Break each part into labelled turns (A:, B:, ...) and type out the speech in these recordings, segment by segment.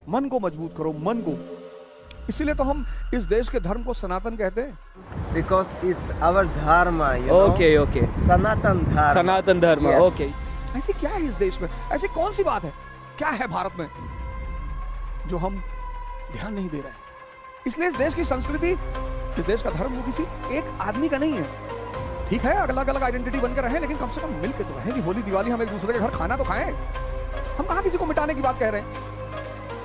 A: मन को मजबूत करो, मन को। इसीलिए तो हम इस देश के धर्म को सनातन कहते हैं।
B: Because it's our dharma, you know.
C: Okay okay,
B: Sanatan Dharma.
C: Sanatan धर्म,
B: Yes.
C: ओके।
A: ऐसी क्या है इस देश में, ऐसी कौन सी बात है, क्या है भारत में जो हम ध्यान नहीं दे रहे हैं? इसलिए इस देश की संस्कृति, इस देश का धर्म वो किसी एक आदमी का नहीं है। ठीक है, अलग अलग आइडेंटिटी बनकर रहे, लेकिन कम से कम मिलकर तो रहें। होली दिवाली हम एक दूसरे के घर खाना तो खाएं। हम कहाँ किसी को मिटाने की बात कह रहे हैं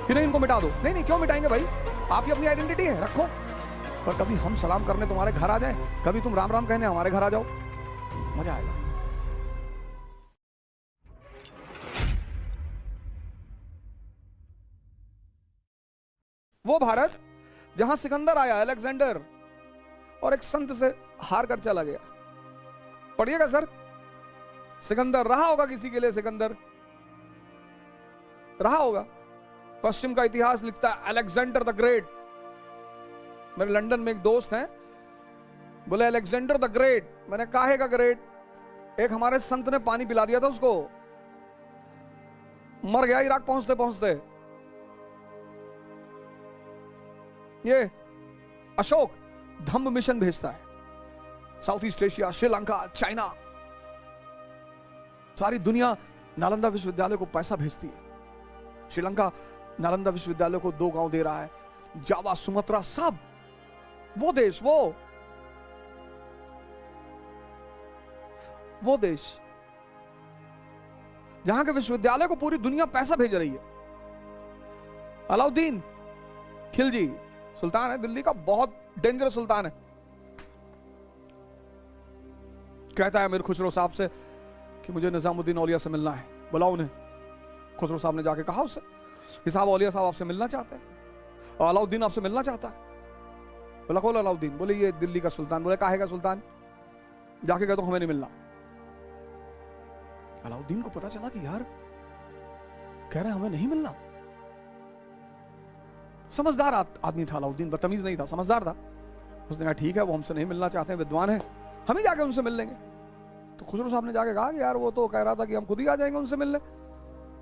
A: कि नहीं इनको मिटा दो। नहीं नहीं, क्यों मिटाएंगे भाई, आपकी अपनी आइडेंटिटी है, रखो। पर कभी हम सलाम करने तुम्हारे घर आ जाएं, कभी तुम राम राम कहने हमारे घर आ जाओ, मजा आएगा। वो भारत जहां सिकंदर आया, अलेक्जेंडर, और एक संत से हार कर चला गया। पढ़िएगा सर, सिकंदर रहा होगा किसी के लिए, सिकंदर रहा होगा। पश्चिम का इतिहास लिखता है अलेक्जेंडर द ग्रेट। मेरे लंदन में एक दोस्त हैं, बोले अलेक्जेंडर द ग्रेट। मैंने काहे का ग्रेट? एक हमारे संत ने पानी पिला दिया था उसको, मर गया इराक पहुंचते पहुंचते। ये अशोक धम्म मिशन भेजता है, south east Asia, Sri Lanka, China, सारी दुनिया नालंदा विश्वविद्यालय को पैसा भेजती है। श्रीलंका नालंदा विश्वविद्यालय को 2 गांव दे रहा है, जावा, सुमात्रा, सब। वो देश, वो देश जहां के विश्वविद्यालय को पूरी दुनिया पैसा भेज रही है। अलाउद्दीन खिलजी सुल्तान है दिल्ली का, बहुत डेंजरस सुल्तान है। कहता है मीर खुसरो साहब से कि मुझे निजामुद्दीन औलिया से मिलना है, बुलाओ उन्हें। खुसरो साहब ने जाके कहा उससे कि साहब औलिया साहब आपसे मिलना चाहते हैं और अलाउद्दीन आपसे मिलना चाहता है। बोला कौन अलाउद्दीन? बोले ये दिल्ली का सुल्तान। बोले काहे का सुल्तान? जाके कह तो हमें नहीं मिलना। अलाउद्दीन को पता चला कि यार कह रहे हमें नहीं मिलना। समझदार आदमी था अलाउद्दीन, बदतमीज नहीं था, समझदार था। उसने कहा ठीक है, वो हमसे नहीं मिलना चाहते हैं, विद्वान है, हम ही जाके उनसे मिल लेंगे। तो खुसरो साहब ने जाके कहा कि यार वो तो कह रहा था कि हम खुद ही आ जाएंगे उनसे मिलने।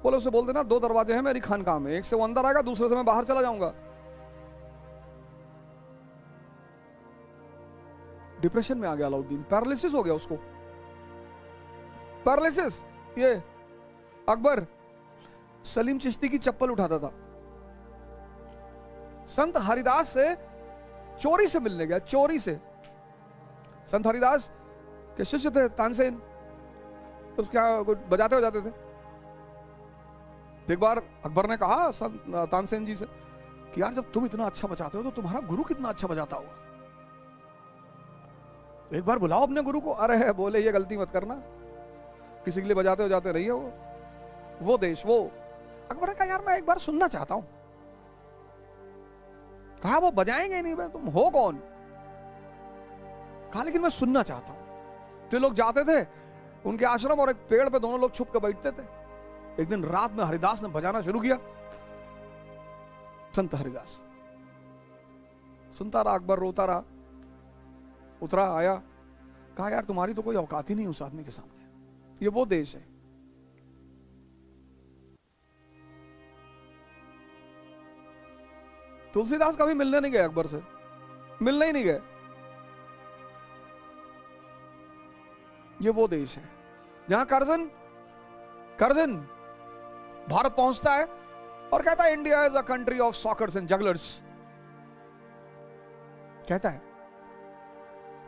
A: बोले उसे बोल देना 2 दरवाजे हैं मेरी खानकाह में, एक से वो अंदर आएगा, दूसरे से मैं बाहर चला जाऊंगा। डिप्रेशन में आ गया अलाउद्दीन, पैरालिसिस हो गया उसको, पैरालिसिस। ये अकबर सलीम चिश्ती की चप्पल उठाता था, संत हरिदास से चोरी से मिलने गया, चोरी से। संत हरिदास के शिष्य थे तानसेन, उसके यहाँ बजाते हो जाते थे। एक बार अकबर ने कहा संत तानसेन जी से कि यार जब तुम इतना अच्छा बजाते हो तो तुम्हारा गुरु कितना अच्छा बजाता होगा, एक बार बुलाओ अपने गुरु को। अरे बोले ये गलती मत करना, किसी के लिए बजाते हो जाते रहिए। वो देश, वो। अकबर ने कहा यार मैं एक बार सुनना चाहता हूं। कहा वो बजाएंगे नहीं, मैं तुम हो कौन? कहा लेकिन मैं सुनना चाहता हूं। तो लोग जाते थे उनके आश्रम और एक पेड़ पे दोनों लोग छुप के बैठते थे। एक दिन रात में हरिदास ने बजाना शुरू किया, संत हरिदास। सुनता रहा अकबर, रोता रहा। उतरा, आया, कहा यार तुम्हारी तो कोई औकात ही नहीं उस आदमी के सामने। ये वो देश है। तुलसीदास कभी मिलने नहीं गए अकबर से, मिलने ही नहीं गए। ये वो देश है जहां कर्जन भारत पहुंचता है और कहता है India is a country of shockers and jugglers. कहता है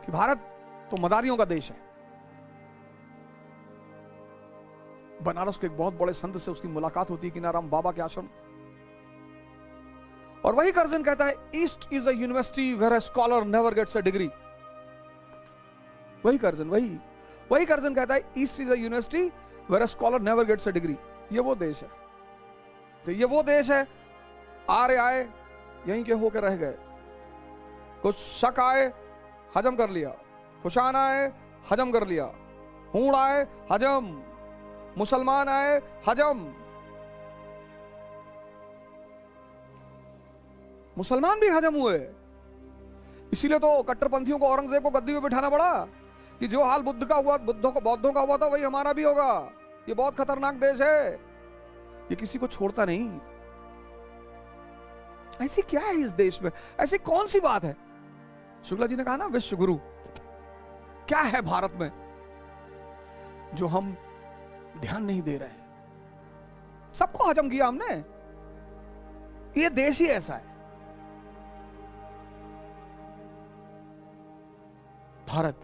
A: कि भारत तो मदारियों का देश है। बनारस के एक बहुत बड़े संत से उसकी मुलाकात होती है किनाराम बाबा के आश्रम, और वही कर्जन कहता है East is a university where a scholar never gets a degree. वही कर्जन कहता है East is a university where a scholar never gets a degree. ये वो देश है। तो ये वो देश है, आर्य आए यहीं के होकर रह गए, कुछ शक आए हजम कर लिया, कुशान आए हजम कर लिया, हूण आए हजम, मुसलमान आए हजम। मुसलमान भी हजम हुए। इसीलिए तो कट्टरपंथियों को औरंगजेब को गद्दी में बिठाना पड़ा कि जो हाल बुद्ध का हुआ, बौद्धों का हुआ था, वही हमारा भी होगा। ये बहुत खतरनाक देश है, ये किसी को छोड़ता नहीं। ऐसी क्या है इस देश में, ऐसी कौन सी बात है? शुक्ला जी ने कहा ना, विश्व गुरु। क्या है भारत में जो हम ध्यान नहीं दे रहे हैं? सबको हजम किया हमने, ये देश ही ऐसा है। भारत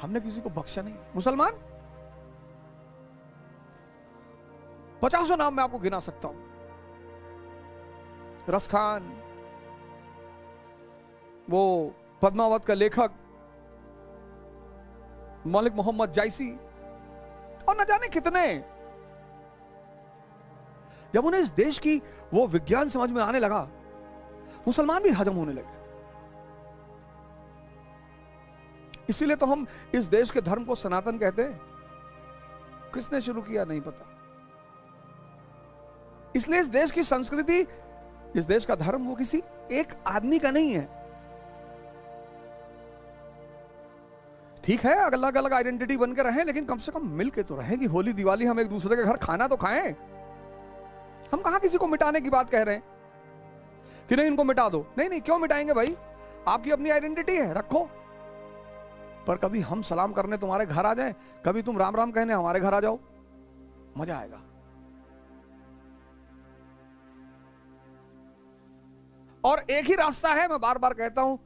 A: हमने किसी को बख्शा नहीं। मुसलमान 50 नाम मैं आपको गिना सकता हूं। रस खान, वो पद्मावत का लेखक मलिक मोहम्मद जायसी, और न जाने कितने। जब उन्हें इस देश की वो विज्ञान समझ में आने लगा, मुसलमान भी हजम होने लगे। इसीलिए तो हम इस देश के धर्म को सनातन कहते हैं। किसने शुरू किया नहीं पता। इसलिए इस देश की संस्कृति, इस देश का धर्म, वो किसी एक आदमी का नहीं है। ठीक है, अलग अलग आइडेंटिटी बन के रहें, लेकिन कम से कम मिल के तो रहें कि होली दिवाली हम एक दूसरे के घर खाना तो खाएं। हम कहां किसी को मिटाने की बात कह रहे हैं कि नहीं इनको मिटा दो। नहीं नहीं, क्यों मिटाएंगे भाई? आपकी अपनी आइडेंटिटी है, रखो। पर कभी हम सलाम करने तुम्हारे घर आ जाएं, कभी तुम राम राम कहने हमारे घर आ जाओ, मजा आएगा। और एक ही रास्ता है, मैं बार बार कहता हूं,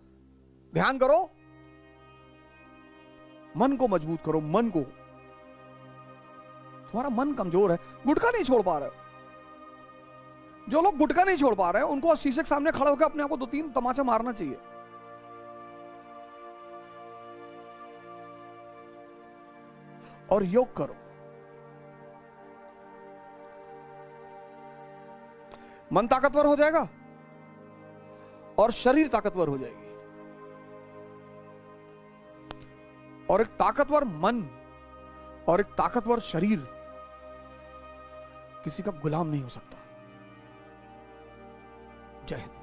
A: ध्यान करो, मन को मजबूत करो। मन को, तुम्हारा मन कमजोर है, गुटखा नहीं छोड़ पा रहे। जो लोग गुटखा नहीं छोड़ पा रहे हैं, उनको शीशे के सामने खड़े होकर अपने आप को 2-3 तमाचा मारना चाहिए। और योग करो। मन ताकतवर हो जाएगा और शरीर ताकतवर हो जाएगी। और एक ताकतवर मन और एक ताकतवर शरीर किसी का गुलाम नहीं हो सकता। जय हिंद।